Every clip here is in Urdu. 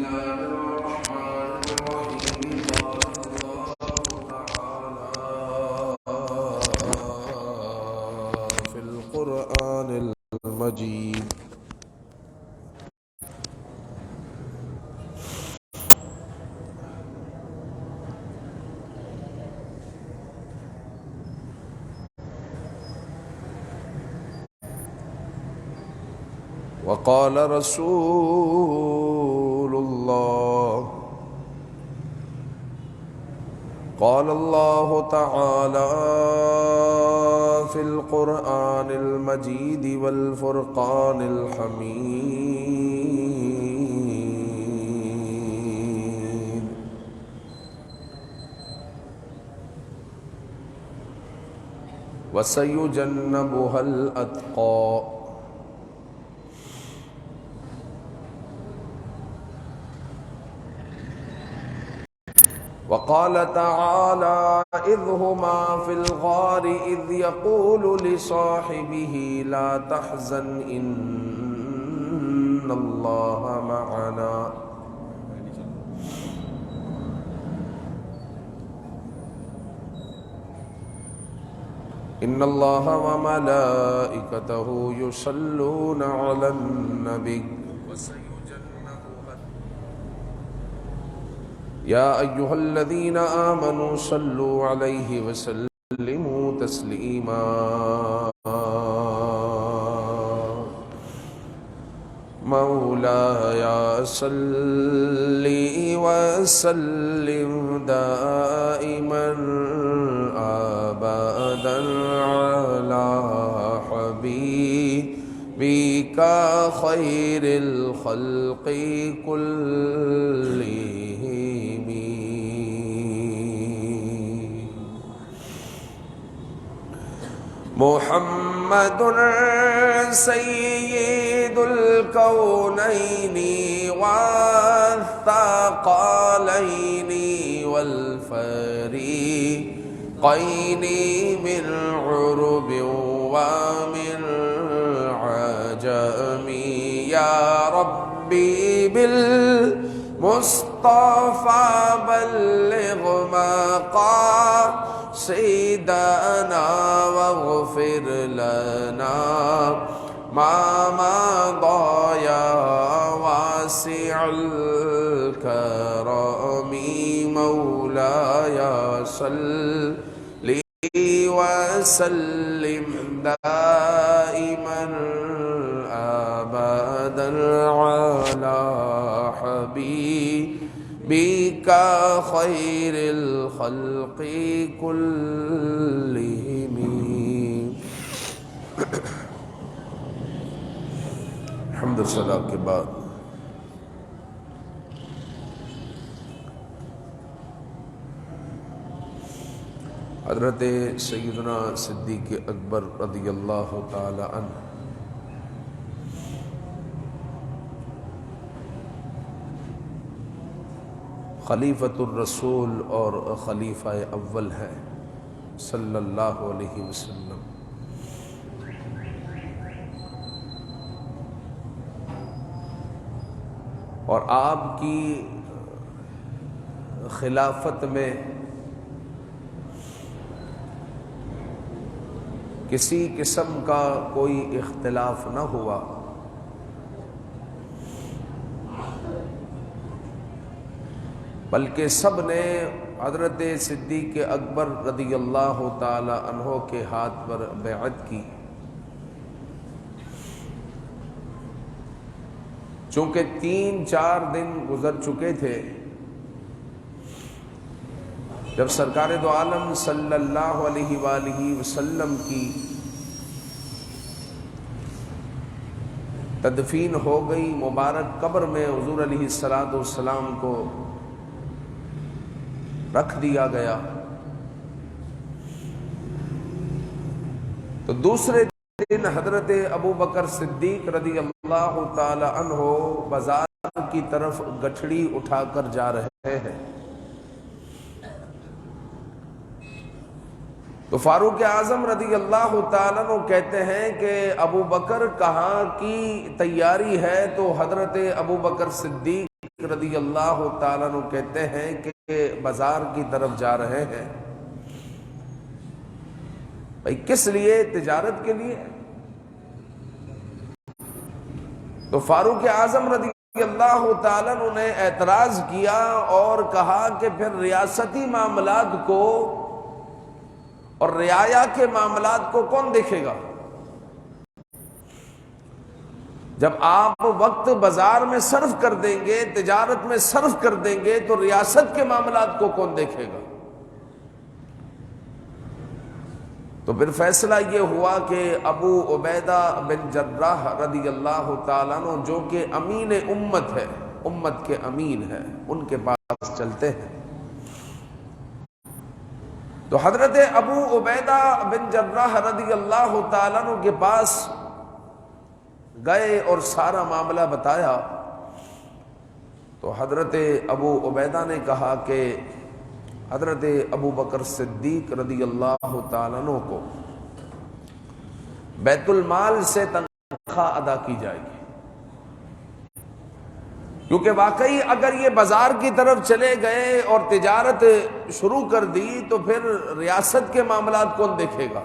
الله الرحمن الرحيم قال الله تعالى في القرآن المجيد وقال رسول الله قال الله تعالى في القرآن المجيد والفرقان الحميد وسيجنبها الأتقى وقال تعالى إذ هما في الغار إذ يقول لصاحبه لا تحزن إن الله معنا إن الله وملائكته يصلون على النبي يا أيها الذين آمنوا صلوا عليه وسلموا تسليما مولاي صل وسلم دائما أبدا على حبيبك خير الخلق كلهم محمد سيد الكونين والثقلين والفريقين من عرب ومن عجم يا ربي بالمصطفى بلغ مقاصدنا واغفر لنا ما مضى يا واسع الكرم مولاي صل وسلم دائما أبدا على حبيبك خير الخلق كلهم حمد صلاة کے بعد حضرت سیدنا صدیق اکبر رضی اللہ تعالی عنہ خلیفۃ الرسول اور خلیفہ اول ہے صلی اللہ علیہ وسلم. اور آپ کی خلافت میں کسی قسم کا کوئی اختلاف نہ ہوا، بلکہ سب نے حضرت صدیق اکبر رضی اللہ تعالی عنہ کے ہاتھ پر بیعت کی. چونکہ 3-4 دن گزر چکے تھے جب سرکار دو عالم صلی اللہ علیہ وآلہ وسلم کی تدفین ہو گئی، مبارک قبر میں حضور علیہ السلام کو رکھ دیا گیا. تو دوسرے دن حضرت ابو بکر صدیق رضی اللہ تعالی عنہ بازار کی طرف گٹھڑی اٹھا کر جا رہے ہیں. تو فاروق اعظم رضی اللہ تعالیٰ عنہ کہتے ہیں کہ ابو بکر کہاں کی تیاری ہے؟ تو حضرت ابو بکر صدیق رضی اللہ تعالیٰ عنہ کہتے ہیں کہ بازار کی طرف جا رہے ہیں. بھائی کس لیے؟ تجارت کے لیے. تو فاروق اعظم رضی اللہ تعالیٰ عنہ نے اعتراض کیا اور کہا کہ پھر ریاستی معاملات کو اور رعایا کے معاملات کو کون دیکھے گا؟ جب آپ وقت بازار میں صرف کر دیں گے، تجارت میں صرف کر دیں گے، تو ریاست کے معاملات کو کون دیکھے گا؟ تو پھر فیصلہ یہ ہوا کہ ابو عبیدہ بن جراح رضی اللہ تعالیٰ عنہ جو کہ امین امت ہے، امت کے امین ہے، ان کے پاس چلتے ہیں. تو حضرت ابو عبیدہ بن جراح رضی اللہ تعالیٰ عنہ کے پاس گئے اور سارا معاملہ بتایا. تو حضرت ابو عبیدہ نے کہا کہ حضرت ابو بکر صدیق رضی اللہ تعالیٰ عنہ کو بیت المال سے تنخواہ ادا کی جائے گی، کیونکہ واقعی اگر یہ بازار کی طرف چلے گئے اور تجارت شروع کر دی تو پھر ریاست کے معاملات کون دیکھے گا؟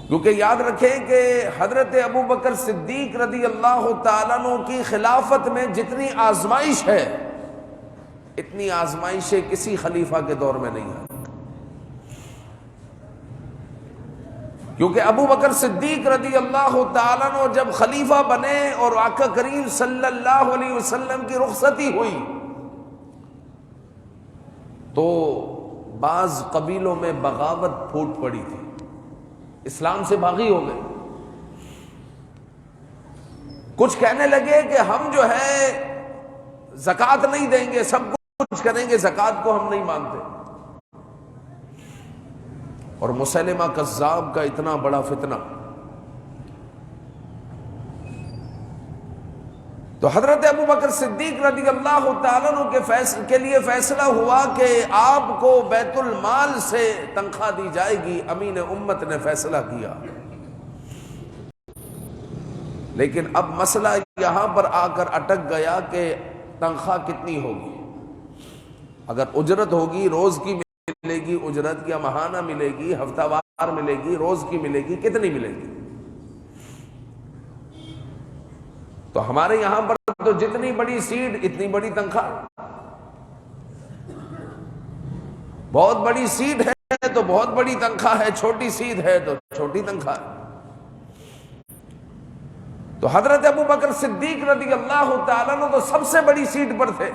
کیونکہ یاد رکھیں کہ حضرت ابو بکر صدیق رضی اللہ تعالیٰ عنہ کی خلافت میں جتنی آزمائش ہے، اتنی آزمائشیں کسی خلیفہ کے دور میں نہیں ہے. کیونکہ ابو بکر صدیق رضی اللہ تعالیٰ عنہ جب خلیفہ بنے اور آقا کریم صلی اللہ علیہ وسلم کی رخصتی ہوئی تو بعض قبیلوں میں بغاوت پھوٹ پڑی تھی، اسلام سے باغی ہو گئے. کچھ کہنے لگے کہ ہم جو ہے زکوٰۃ نہیں دیں گے، سب کچھ کریں گے، زکوٰۃ کو ہم نہیں مانتے. اور مسلمہ کذاب کا اتنا بڑا فتنہ. تو حضرت ابو بکر صدیق رضی اللہ تعالیٰ عنہ کے لیے فیصلہ ہوا کہ آپ کو بیت المال سے تنخواہ دی جائے گی. امین امت نے فیصلہ کیا. لیکن اب مسئلہ یہاں پر آ کر اٹک گیا کہ تنخواہ کتنی ہوگی. اگر اجرت ہوگی، روز کی ملے گی اجرت، یا ماہانہ ملے گی، ہفتہ وار ملے گی، روز کی ملے گی، کتنی ملے گی؟ تو ہمارے یہاں پر تو جتنی بڑی سیٹ اتنی بڑی تنخواہ، بہت بڑی سیٹ ہے تو بہت بڑی تنخواہ ہے، چھوٹی سیٹ ہے تو چھوٹی تنخواہ ہے. تو حضرت ابو بکر صدیق رضی اللہ تعالیٰ عنہ تو سب سے بڑی سیٹ پر تھے،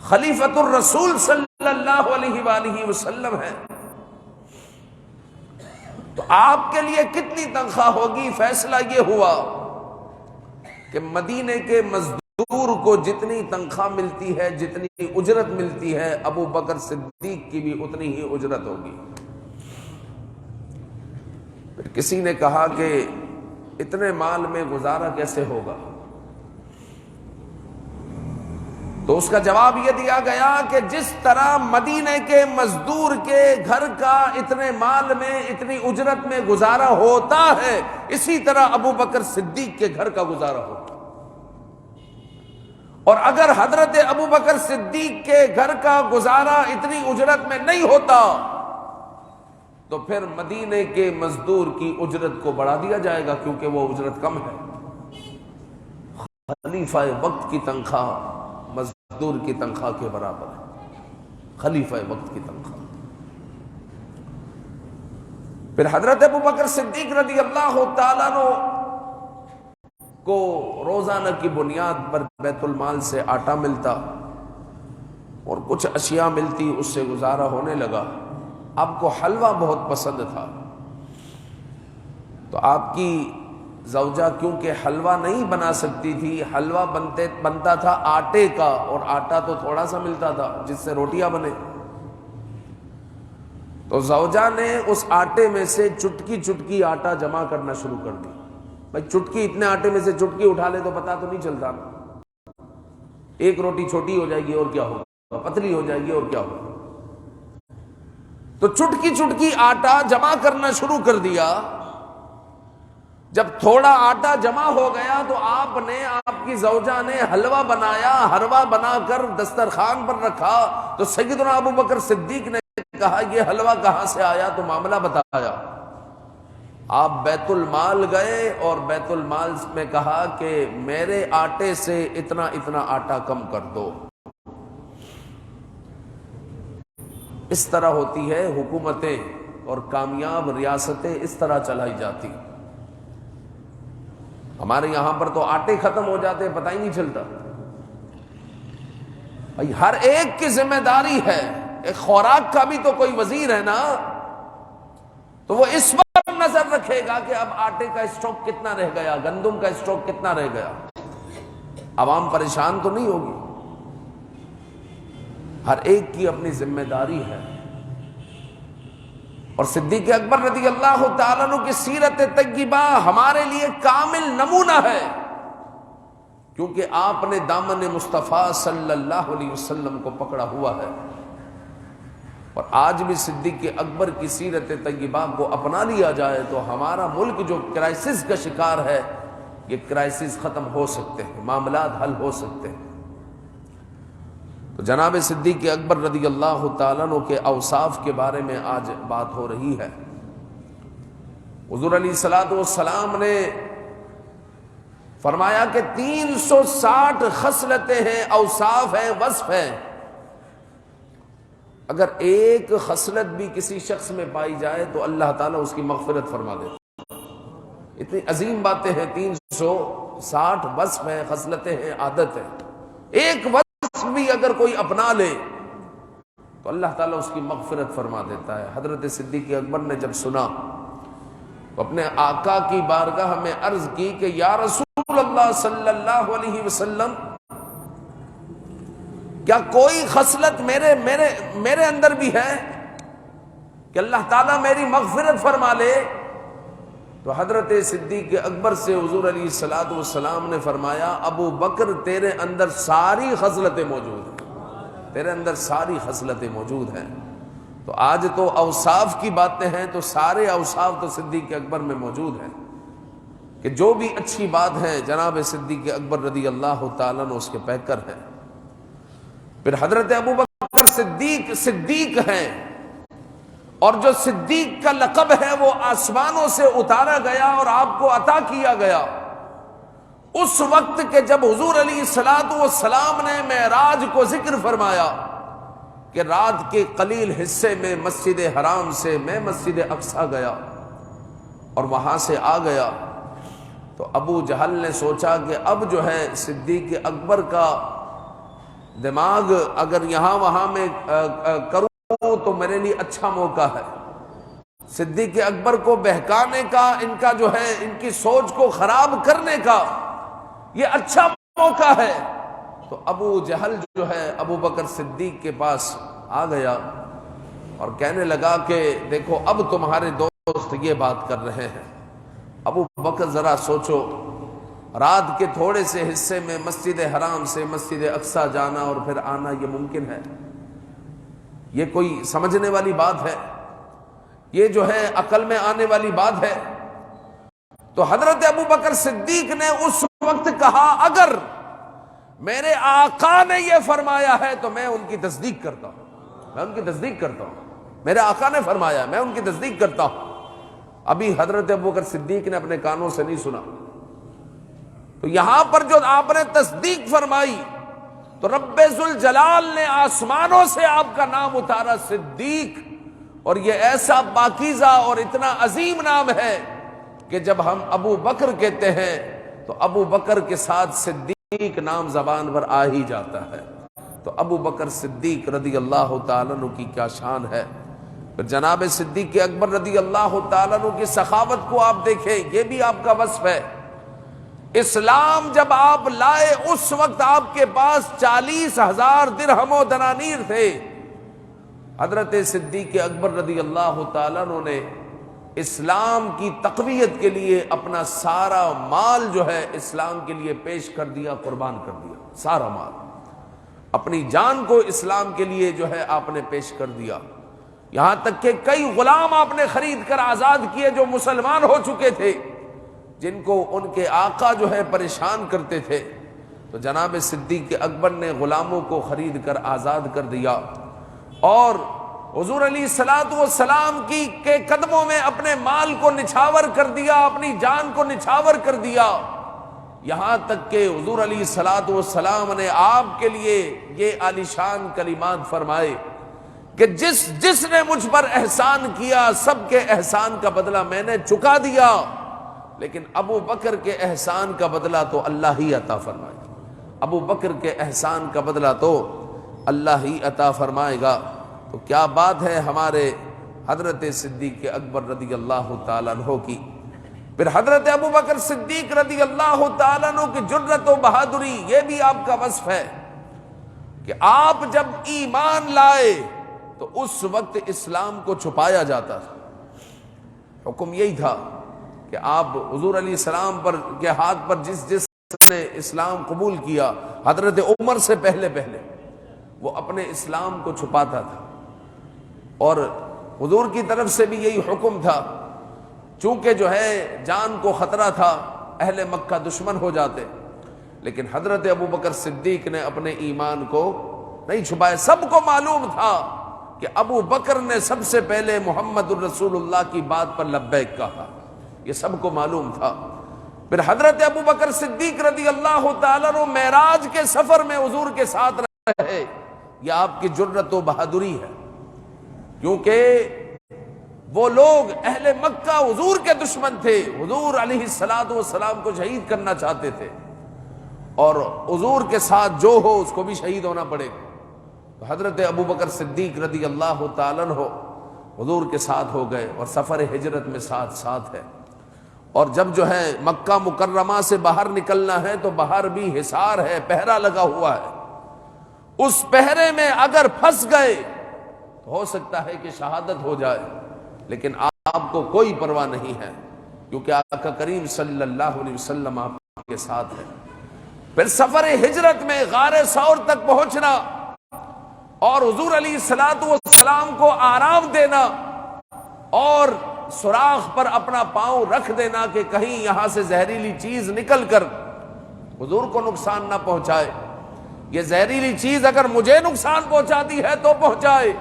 خلیفۃ الرسول صلی اللہ علیہ وآلہ وسلم ہے. تو آپ کے لیے کتنی تنخواہ ہوگی؟ فیصلہ یہ ہوا کہ مدینے کے مزدور کو جتنی تنخواہ ملتی ہے، جتنی اجرت ملتی ہے، ابو بکر صدیق کی بھی اتنی ہی اجرت ہوگی. پھر کسی نے کہا کہ اتنے مال میں گزارا کیسے ہوگا؟ تو اس کا جواب یہ دیا گیا کہ جس طرح مدینے کے مزدور کے گھر کا اتنے مال میں، اتنی اجرت میں گزارا ہوتا ہے، اسی طرح ابو بکر صدیق کے گھر کا گزارا ہوتا. اور اگر حضرت ابو بکر صدیق کے گھر کا گزارا اتنی اجرت میں نہیں ہوتا تو پھر مدینے کے مزدور کی اجرت کو بڑھا دیا جائے گا، کیونکہ وہ اجرت کم ہے. خلیفہ وقت کی تنخواہ مزدور کی تنخواہ کے برابر ہے، خلیفہ وقت کی تنخواہ. پھر حضرت ابو بکر صدیق رضی اللہ تعالیٰ عنہ کو روزانہ کی بنیاد پر بیت المال سے آٹا ملتا اور کچھ اشیاء ملتی، اس سے گزارا ہونے لگا. آپ کو حلوہ بہت پسند تھا، تو آپ کی زوجہ کیونکہ حلوہ نہیں بنا سکتی تھی، حلوہ بنتا تھا آٹے کا، اور آٹا تو تھوڑا سا ملتا تھا جس سے روٹیاں بنے. تو زوجہ نے اس آٹے میں سے چٹکی چٹکی آٹا جمع کرنا شروع کر دی. بھائی چٹکی، اتنے آٹے میں سے چٹکی اٹھا لے تو پتہ تو نہیں چلتا نا، ایک روٹی چھوٹی ہو جائے گی اور کیا ہوگا، پتلی ہو جائے گی اور کیا ہوگا. تو چٹکی چٹکی آٹا جمع کرنا شروع کر دیا. جب تھوڑا آٹا جمع ہو گیا تو آپ نے، آپ کی زوجہ نے حلوہ بنایا، حلوہ بنا کر دسترخوان پر رکھا تو سیدنا ابو بکر صدیق نے کہا یہ حلوہ کہاں سے آیا؟ تو معاملہ بتایا۔ آپ بیت المال گئے اور بیت المال میں کہا کہ میرے آٹے سے اتنا اتنا آٹا کم کر دو۔ اس طرح ہوتی ہے حکومتیں اور کامیاب ریاستیں، اس طرح چلائی جاتی۔ ہمارے یہاں پر تو آٹے ختم ہو جاتے پتہ ہی نہیں چلتا۔ بھائی ہر ایک کی ذمہ داری ہے، ایک خوراک کا بھی تو کوئی وزیر ہے نا، تو وہ اس وقت نظر رکھے گا کہ اب آٹے کا اسٹاک کتنا رہ گیا، گندم کا اسٹاک کتنا رہ گیا۔ عوام پریشان تو نہیں ہوگی۔ ہر ایک کی اپنی ذمہ داری ہے۔ اور صدیق اکبر رضی اللہ تعالیٰ عنہ کی سیرت طیبہ ہمارے لیے کامل نمونہ ہے، کیونکہ آپ نے دامن مصطفیٰ صلی اللہ علیہ وسلم کو پکڑا ہوا ہے۔ اور آج بھی صدیق اکبر کی سیرت طیبہ کو اپنا لیا جائے تو ہمارا ملک جو کرائسس کا شکار ہے، یہ کرائسس ختم ہو سکتے ہیں، معاملات حل ہو سکتے ہیں۔ تو جناب صدیق اکبر رضی اللہ تعالیٰ عنہ کے اوصاف کے بارے میں آج بات ہو رہی ہے۔ حضور علیہ الصلوۃ والسلام نے فرمایا کہ 360 خصلتیں ہیں، اوصاف ہیں، وصف ہیں، اگر ایک خصلت بھی کسی شخص میں پائی جائے تو اللہ تعالیٰ اس کی مغفرت فرما دیتا۔ اتنی عظیم باتیں ہیں، 360 وصف ہیں، خصلتیں ہیں، عادت ہے، ایک وصف بھی اگر کوئی اپنا لے تو اللہ تعالیٰ اس کی مغفرت فرما دیتا ہے۔ حضرت صدیق اکبر نے جب سنا تو اپنے آقا کی بارگاہ میں عرض کی کہ یا رسول اللہ صلی اللہ علیہ وسلم، کیا کوئی خصلت میرے اندر بھی ہے کہ اللہ تعالیٰ میری مغفرت فرما لے؟ تو حضرت صدیق اکبر سے حضور علیہ الصلوۃ والسلام نے فرمایا ابو بکر تیرے اندر ساری خصلتیں موجود ہیں، تیرے اندر ساری خصلتیں موجود ہیں۔ تو آج تو اوصاف کی باتیں ہیں تو سارے اوصاف تو صدیق اکبر میں موجود ہیں کہ جو بھی اچھی بات ہے جناب صدیق اکبر رضی اللہ تعالیٰ عنہ اس کے پیکر ہیں۔ پھر حضرت ابو بکر صدیق ہیں، اور جو صدیق کا لقب ہے وہ آسمانوں سے اتارا گیا اور آپ کو عطا کیا گیا اس وقت کہ جب حضور علیہ الصلوۃ والسلام نے معراج کو ذکر فرمایا کہ رات کے قلیل حصے میں مسجد حرام سے میں مسجد اقصی گیا اور وہاں سے آ گیا، تو ابو جہل نے سوچا کہ اب جو ہے صدیق اکبر کا دماغ اگر یہاں وہاں میں کروں تو میرے لیے اچھا موقع ہے، صدیق اکبر کو بہکانے کا، ان کا جو ہے ان کی سوچ کو خراب کرنے کا یہ اچھا موقع ہے۔ تو ابو جہل جو ہے ابو بکر صدیق کے پاس آ گیا اور کہنے لگا کہ دیکھو اب تمہارے دوست یہ بات کر رہے ہیں، ابو بکر ذرا سوچو، رات کے تھوڑے سے حصے میں مسجد حرام سے مسجد اقصی جانا اور پھر آنا یہ ممکن ہے؟ یہ کوئی سمجھنے والی بات ہے؟ یہ جو ہے عقل میں آنے والی بات ہے؟ تو حضرت ابو بکر صدیق نے اس وقت کہا اگر میرے آقا نے یہ فرمایا ہے تو میں ان کی تصدیق کرتا ہوں، میں ان کی تصدیق کرتا ہوں، میرے آقا نے فرمایا میں ان کی تصدیق کرتا ہوں۔ ابھی حضرت ابو بکر صدیق نے اپنے کانوں سے نہیں سنا، تو یہاں پر جو آپ نے تصدیق فرمائی تو رب ذوالجلال نے آسمانوں سے آپ کا نام اتارا صدیق، اور یہ ایسا پاکیزہ اور اتنا عظیم نام ہے کہ جب ہم ابو بکر کہتے ہیں تو ابو بکر کے ساتھ صدیق نام زبان پر آ ہی جاتا ہے۔ تو ابو بکر صدیق رضی اللہ تعالیٰ عنہ کی کیا شان ہے۔ پھر جناب صدیق اکبر رضی اللہ تعالیٰ عنہ کی سخاوت کو آپ دیکھیں، یہ بھی آپ کا وصف ہے۔ اسلام جب آپ لائے اس وقت آپ کے پاس 40,000 درہم و دنانیر تھے۔ حضرت صدیق اکبر رضی اللہ تعالیٰ عنہ نے اسلام کی تقویت کے لیے اپنا سارا مال جو ہے اسلام کے لیے پیش کر دیا، قربان کر دیا، سارا مال، اپنی جان کو اسلام کے لیے جو ہے آپ نے پیش کر دیا۔ یہاں تک کہ کئی غلام آپ نے خرید کر آزاد کیے جو مسلمان ہو چکے تھے، جن کو ان کے آقا جو ہے پریشان کرتے تھے، تو جناب صدیق اکبر نے غلاموں کو خرید کر آزاد کر دیا اور حضور علیہ الصلوۃ والسلام کے قدموں میں اپنے مال کو نچھاور کر دیا، اپنی جان کو نچھاور کر دیا، یہاں تک کہ حضور علیہ الصلوۃ والسلام نے آپ کے لیے یہ عالیشان کلمات فرمائے کہ جس نے مجھ پر احسان کیا سب کے احسان کا بدلہ میں نے چکا دیا، لیکن ابو بکر کے احسان کا بدلہ تو اللہ ہی عطا فرمائے گا، ابو بکر کے احسان کا بدلہ تو اللہ ہی عطا فرمائے گا۔ تو کیا بات ہے ہمارے حضرت صدیق اکبر رضی اللہ تعالیٰ عنہ کی۔ پھر حضرت ابو بکر صدیق رضی اللہ تعالیٰ عنہ کی جرأت و بہادری، یہ بھی آپ کا وصف ہے کہ آپ جب ایمان لائے تو اس وقت اسلام کو چھپایا جاتا تھا، حکم یہی تھا کہ آپ حضور علیہ السلام پر کے ہاتھ پر جس نے اسلام قبول کیا، حضرت عمر سے پہلے وہ اپنے اسلام کو چھپاتا تھا، اور حضور کی طرف سے بھی یہی حکم تھا، چونکہ جو ہے جان کو خطرہ تھا، اہل مکہ دشمن ہو جاتے، لیکن حضرت ابو بکر صدیق نے اپنے ایمان کو نہیں چھپایا۔ سب کو معلوم تھا کہ ابو بکر نے سب سے پہلے محمد الرسول اللہ کی بات پر لبیک کہا، یہ سب کو معلوم تھا۔ پھر حضرت ابو بکر صدیق رضی اللہ تعالیٰ عنہ معراج کے سفر میں حضور کے ساتھ رہے، یہ آپ کی جرأت و بہادری ہے، کیونکہ وہ لوگ اہل مکہ حضور کے دشمن تھے، حضور علیہ الصلوۃ والسلام کو شہید کرنا چاہتے تھے، اور حضور کے ساتھ جو ہو اس کو بھی شہید ہونا پڑے گا۔ تو حضرت ابو بکر صدیق رضی اللہ تعالیٰ عنہ حضور کے ساتھ ہو گئے، اور سفر ہجرت میں ساتھ ہے، اور جب جو ہے مکہ مکرمہ سے باہر نکلنا ہے تو باہر بھی حصار ہے، پہرا لگا ہوا ہے، اس پہرے میں اگر پھنس گئے تو ہو سکتا ہے کہ شہادت ہو جائے، لیکن آپ کو کوئی پرواہ نہیں ہے، کیونکہ آقا کریم صلی اللہ علیہ وسلم آپ کے ساتھ ہے۔ پھر سفر ہجرت میں غار ثور تک پہنچنا اور حضور علیہ الصلوۃ والسلام کو آرام دینا اور سوراخ پر اپنا پاؤں رکھ دینا کہ کہیں یہاں سے زہریلی چیز نکل کر حضور کو نقصان نہ پہنچائے، یہ زہریلی چیز اگر مجھے نقصان پہنچاتی ہے تو پہنچائے،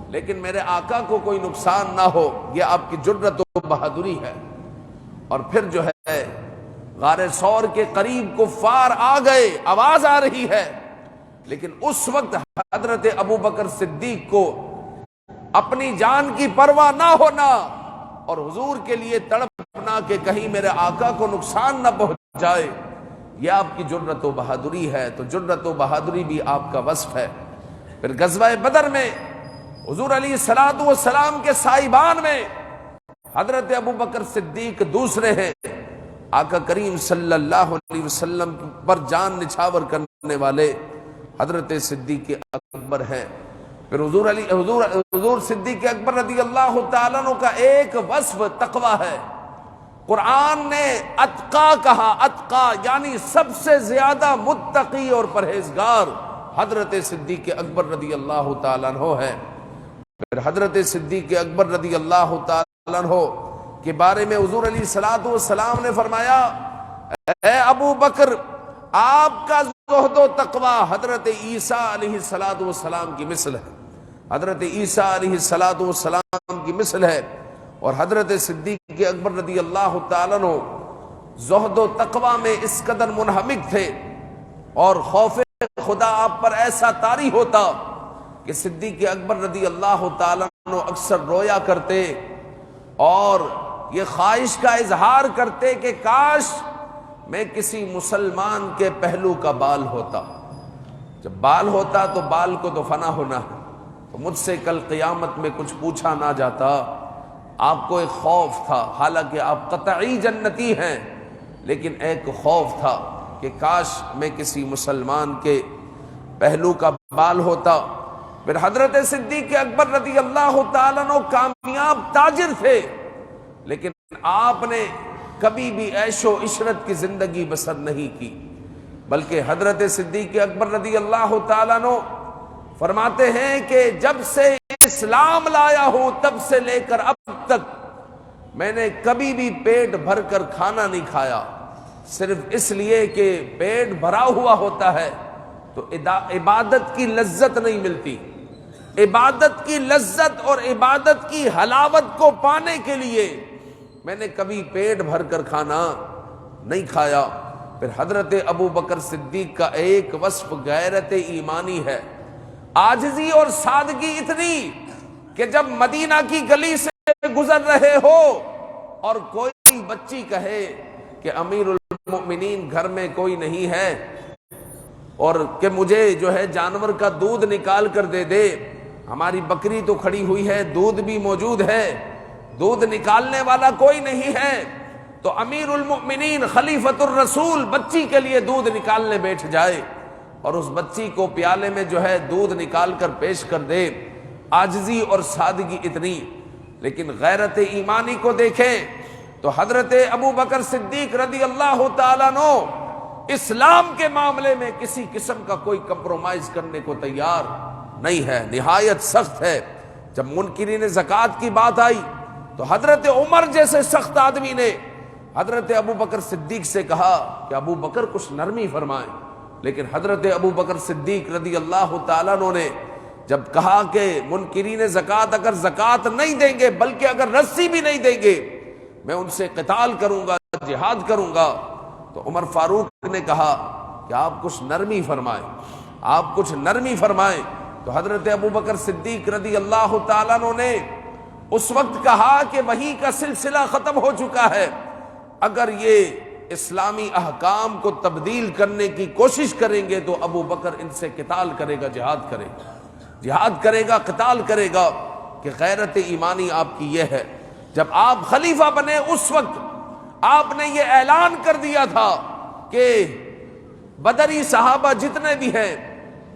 لیکن میرے آقا کو کوئی نقصان نہ ہو، یہ آپ کی جرأت و بہادری ہے۔ اور پھر جو ہے غار ثور کے قریب کفار آ گئے، آواز آ رہی ہے، لیکن اس وقت حضرت ابو بکر صدیق کو اپنی جان کی پرواہ نہ ہونا اور حضور کے لیے تڑپنا کہ کہیں میرے آقا کو نقصان نہ پہنچائے، یہ آپ کی جرأت و بہادری ہے۔ تو جرأت و بہادری بھی آپ کا وصف ہے۔ پھر غزوہ بدر میں حضور علیہ الصلوۃ والسلام کے سائبان میں حضرت ابو بکر صدیق دوسرے ہیں، آقا کریم صلی اللہ علیہ وسلم پر جان نچھاور کرنے والے حضرت صدیق اکبر ہیں۔ پھر حضور صدیق اکبر رضی اللہ تعالیٰ عنہ کا ایک وصف تقوی ہے، قرآن نے اتقا کہا، اتقا یعنی سب سے زیادہ متقی اور پرہیزگار حضرت صدیق اکبر رضی اللہ تعالیٰ عنہ ہے۔ پھر حضرت صدیق اکبر رضی اللہ تعالیٰ عنہ کے بارے میں حضور علیہ الصلوۃ والسلام نے فرمایا، اے ابو بکر آپ کا زہد و تقوی حضرت عیسیٰ علیہ الصلوۃ والسلام کی مثل ہے، حضرت عیسیٰ علیہ الصلوۃ والسلام کی مثل ہے۔ اور حضرت صدیق اکبر رضی اللہ تعالیٰ عنہ زہد و تقوی میں اس قدر منہمک تھے اور خوف خدا آپ پر ایسا طاری ہوتا کہ صدیق اکبر رضی اللہ تعالیٰ عنہ اکثر رویا کرتے اور یہ خواہش کا اظہار کرتے کہ کاش میں کسی مسلمان کے پہلو کا بال ہوتا، جب بال ہوتا تو بال کو تو فنا ہونا ہے، تو مجھ سے کل قیامت میں کچھ پوچھا نہ جاتا۔ آپ کو ایک خوف تھا، حالانکہ آپ قطعی جنتی ہیں، لیکن ایک خوف تھا کہ کاش میں کسی مسلمان کے پہلو کا بال ہوتا۔ پھر حضرت صدیق اکبر رضی اللہ تعالیٰ عنہ کامیاب تاجر تھے، لیکن آپ نے کبھی بھی عیش و عشرت کی زندگی بسر نہیں کی، بلکہ حضرت صدیق اکبر رضی اللہ تعالیٰ عنہ فرماتے ہیں کہ جب سے اسلام لایا ہوں تب سے لے کر اب تک میں نے کبھی بھی پیٹ بھر کر کھانا نہیں کھایا، صرف اس لیے کہ پیٹ بھرا ہوا ہوتا ہے تو عبادت کی لذت نہیں ملتی۔ عبادت کی لذت اور عبادت کی حلاوت کو پانے کے لیے میں نے کبھی پیٹ بھر کر کھانا نہیں کھایا۔ پھر حضرت ابو بکر صدیق کا ایک وصف غیرت ایمانی ہے، عاجزی اور سادگی اتنی کہ جب مدینہ کی گلی سے گزر رہے ہو اور کوئی بچی کہے کہ امیر المؤمنین گھر میں کوئی نہیں ہے اور کہ مجھے جو ہے جانور کا دودھ نکال کر دے دے، ہماری بکری تو کھڑی ہوئی ہے، دودھ بھی موجود ہے، دودھ نکالنے والا کوئی نہیں ہے، تو امیر المؤمنین خلیفۃ الرسول بچی کے لیے دودھ نکالنے بیٹھ جائے اور اس بچی کو پیالے میں جو ہے دودھ نکال کر پیش کر دے۔ عاجزی اور سادگی اتنی، لیکن غیرت ایمانی کو دیکھیں تو حضرت ابو بکر صدیق رضی اللہ تعالیٰ عنہ اسلام کے معاملے میں کسی قسم کا کوئی کمپرومائز کرنے کو تیار نہیں ہے، نہایت سخت ہے۔ جب منکرین زکوٰۃ کی بات آئی تو حضرت عمر جیسے سخت آدمی نے حضرت ابو بکر صدیق سے کہا کہ ابو بکر کچھ نرمی فرمائیں، لیکن حضرت ابو بکر صدیق رضی اللہ تعالیٰ عنہ نے جب کہا کہ منکرین زکوٰۃ اگر زکوٰۃ نہیں دیں گے بلکہ اگر رسی بھی نہیں دیں گے میں ان سے قتال کروں گا، جہاد کروں گا، تو عمر فاروق نے کہا کہ آپ کچھ نرمی فرمائیں، آپ کچھ نرمی فرمائیں۔ تو حضرت ابو بکر صدیق رضی اللہ تعالیٰ عنہ نے اس وقت کہا کہ وحی کا سلسلہ ختم ہو چکا ہے، اگر یہ اسلامی احکام کو تبدیل کرنے کی کوشش کریں گے تو ابو بکر ان سے قتال کرے گا، جہاد کرے گا، جہاد کرے گا، قتال کرے گا۔ کہ غیرت ایمانی آپ کی یہ ہے۔ جب آپ خلیفہ بنے اس وقت آپ نے یہ اعلان کر دیا تھا کہ بدری صحابہ جتنے بھی ہیں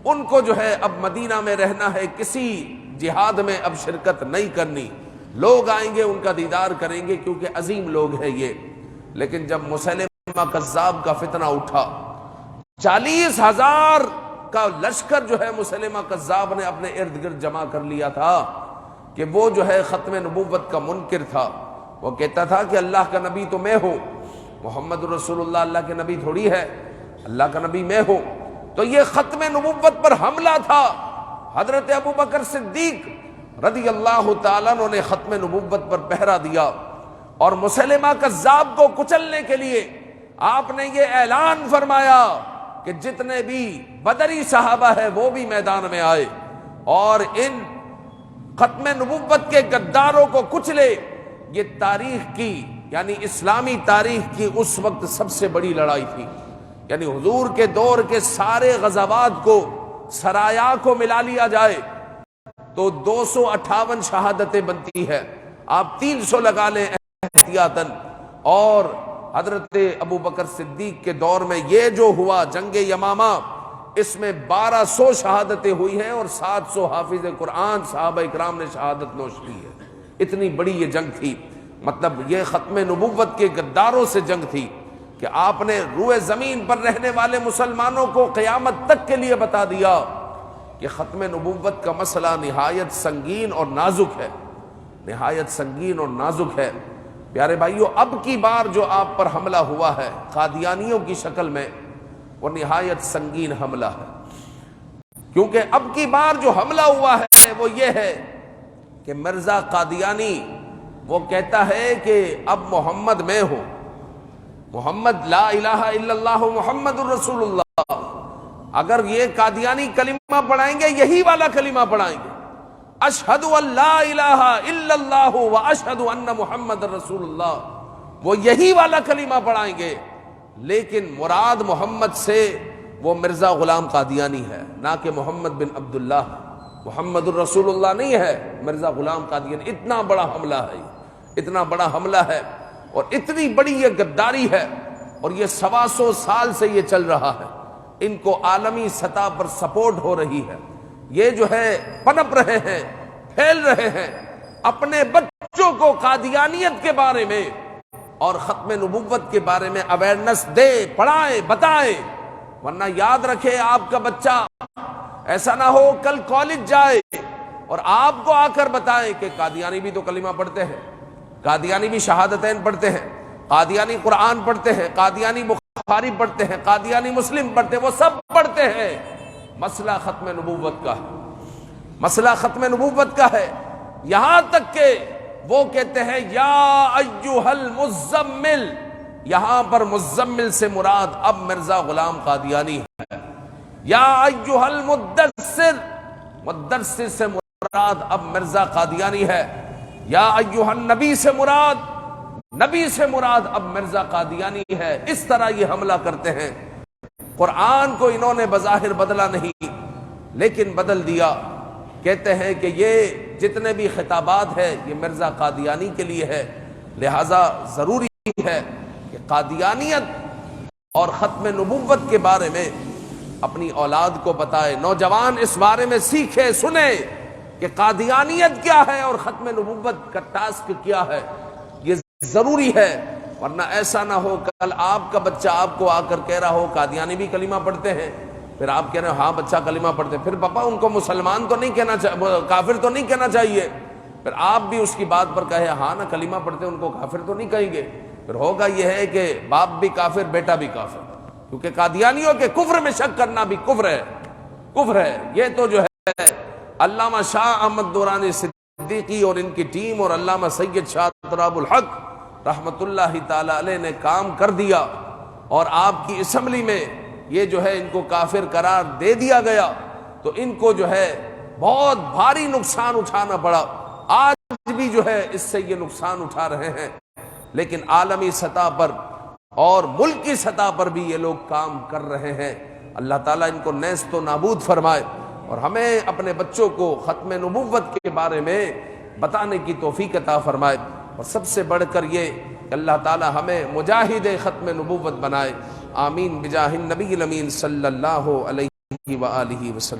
ان کو جو ہے اب مدینہ میں رہنا ہے، کسی جہاد میں اب شرکت نہیں کرنی، لوگ آئیں گے ان کا دیدار کریں گے کیونکہ عظیم لوگ ہیں یہ۔ لیکن جب مسیلمہ کذاب کا فتنہ اٹھا، 40,000 کا لشکر جو ہے مسیلمہ کذاب نے اپنے ارد گرد جمع کر لیا تھا کہ وہ جو ہے ختم نبوت کا منکر تھا، وہ کہتا تھا کہ اللہ کا نبی تو میں ہوں، محمد رسول اللہ اللہ کے نبی تھوڑی ہے، اللہ کا نبی میں ہوں۔ تو یہ ختم نبوت پر حملہ تھا۔ حضرت ابو بکر صدیق رضی اللہ تعالیٰ عنہ نے ختم نبوت پر پہرا دیا اور مسیلمہ کذاب کو کچلنے کے لیے آپ نے یہ اعلان فرمایا کہ جتنے بھی بدری صحابہ ہیں وہ بھی میدان میں آئے اور ان ختم نبوت کے غداروں کو کچلے۔ یہ تاریخ کی یعنی اسلامی تاریخ کی اس وقت سب سے بڑی لڑائی تھی، یعنی حضور کے دور کے سارے غزوات کو سرایا کو ملا لیا جائے تو 258 شہادتیں بنتی ہے، آپ 300 لگا لیں احتیاطاً۔ اور حضرت ابو بکر صدیق کے دور میں یہ جو ہوا جنگ یمامہ، اس میں 1200 شہادتیں ہوئی ہیں اور 700 حافظ قرآن صحابہ اکرام نے شہادت نوش کی ہے۔ اتنی بڑی یہ جنگ تھی، مطلب یہ ختم نبوت کے غداروں سے جنگ تھی کہ آپ نے روئے زمین پر رہنے والے مسلمانوں کو قیامت تک کے لیے بتا دیا کہ ختم نبوت کا مسئلہ نہایت سنگین اور نازک ہے، نہایت سنگین اور نازک ہے۔ پیارے بھائیو، اب کی بار جو آپ پر حملہ ہوا ہے قادیانیوں کی شکل میں، وہ نہایت سنگین حملہ ہے، کیونکہ اب کی بار جو حملہ ہوا ہے وہ یہ ہے کہ مرزا قادیانی وہ کہتا ہے کہ اب محمد میں ہوں، محمد لا الہ الا اللہ محمد الرسول اللہ۔ اگر یہ قادیانی کلمہ پڑھائیں گے یہی والا کلمہ پڑھائیں گے، اشہد ان لا الہ الا اللہ و اشہد ان محمد الرسول اللہ، وہ یہی والا کلمہ پڑھائیں گے، لیکن مراد محمد سے وہ مرزا غلام قادیانی ہے، نہ کہ محمد بن عبداللہ، محمد الرسول اللہ نہیں ہے، مرزا غلام قادیانی۔ اتنا بڑا حملہ ہے، اتنا بڑا حملہ ہے اور اتنی بڑی یہ غداری ہے، اور یہ 125 سال سے یہ چل رہا ہے، ان کو عالمی سطح پر سپورٹ ہو رہی ہے، یہ جو ہے پنپ رہے ہیں، پھیل رہے ہیں، اپنے بچوں کو قادیانیت کے بارے میں اور ختم نبوت کے بارے میں اویئرنس دے، پڑھائیں، بتائیں، ورنہ یاد رکھے آپ کا بچہ ایسا نہ ہو کل کالج جائے اور آپ کو آ کر بتائیں کہ قادیانی بھی تو کلمہ پڑھتے ہیں، قادیانی بھی شہادتین پڑھتے ہیں، قادیانی قرآن پڑھتے ہیں، قادیانی بخاری پڑھتے ہیں، قادیانی مسلم پڑھتے ہیں، وہ سب پڑھتے ہیں، مسئلہ ختم نبوت کا ہے، مسئلہ ختم نبوت کا ہے۔ یہاں تک کہ وہ کہتے ہیں یا ایھا المزمل، یہاں پر مزمل سے مراد اب مرزا غلام قادیانی ہے۔ یا ایھا المدثر، مدثر سے مراد اب مرزا قادیانی ہے۔ یا ایھا النبی سے مراد، نبی سے مراد اب مرزا قادیانی ہے۔ اس طرح یہ حملہ کرتے ہیں۔ قرآن کو انہوں نے بظاہر بدلا نہیں لیکن بدل دیا، کہتے ہیں کہ یہ جتنے بھی خطابات ہیں یہ مرزا قادیانی کے لیے ہے، لہذا ضروری ہے کہ قادیانیت اور ختم نبوت کے بارے میں اپنی اولاد کو بتائے، نوجوان اس بارے میں سیکھے، سنے کہ قادیانیت کیا ہے اور ختم نبوت کا ٹاسک کیا ہے، یہ ضروری ہے۔ ورنہ ایسا نہ ہو کل آپ کا بچہ آپ کو آ کر کہہ رہا ہو قادیانی بھی کلمہ پڑھتے ہیں، پھر آپ کہہ رہے ہیں ہاں بچہ کلمہ پڑھتے ہیں، پھر پاپا ان کو مسلمان تو نہیں کہنا چاہیے، کافر تو نہیں کہنا چاہیے، پھر آپ بھی اس کی بات پر کہے ہاں نا کلمہ پڑھتے ہیں، ان کو کافر تو نہیں کہیں گے، پھر ہوگا یہ ہے کہ باپ بھی کافر بیٹا بھی کافر، کیونکہ قادیانیوں کے کفر میں شک کرنا بھی کفر ہے، کفر ہے۔ یہ تو جو ہے علامہ شاہ احمد دورانی صدیقی اور ان کی ٹیم اور علامہ سید شاہ تراب الحق رحمت اللہ تعالی علیہ نے کام کر دیا، اور آپ کی اسمبلی میں یہ جو ہے ان کو کافر قرار دے دیا گیا، تو ان کو جو ہے بہت بھاری نقصان اٹھانا پڑا، آج بھی جو ہے اس سے یہ نقصان اٹھا رہے ہیں، لیکن عالمی سطح پر اور ملکی سطح پر بھی یہ لوگ کام کر رہے ہیں۔ اللہ تعالیٰ ان کو نیست و نابود فرمائے، اور ہمیں اپنے بچوں کو ختم نبوت کے بارے میں بتانے کی توفیق عطا فرمائے، اور سب سے بڑھ کر یہ کہ اللہ تعالیٰ ہمیں مجاہد ختم نبوت بنائے۔ آمین بجاہ النبی الامین صلی اللہ علیہ وآلہ وسلم۔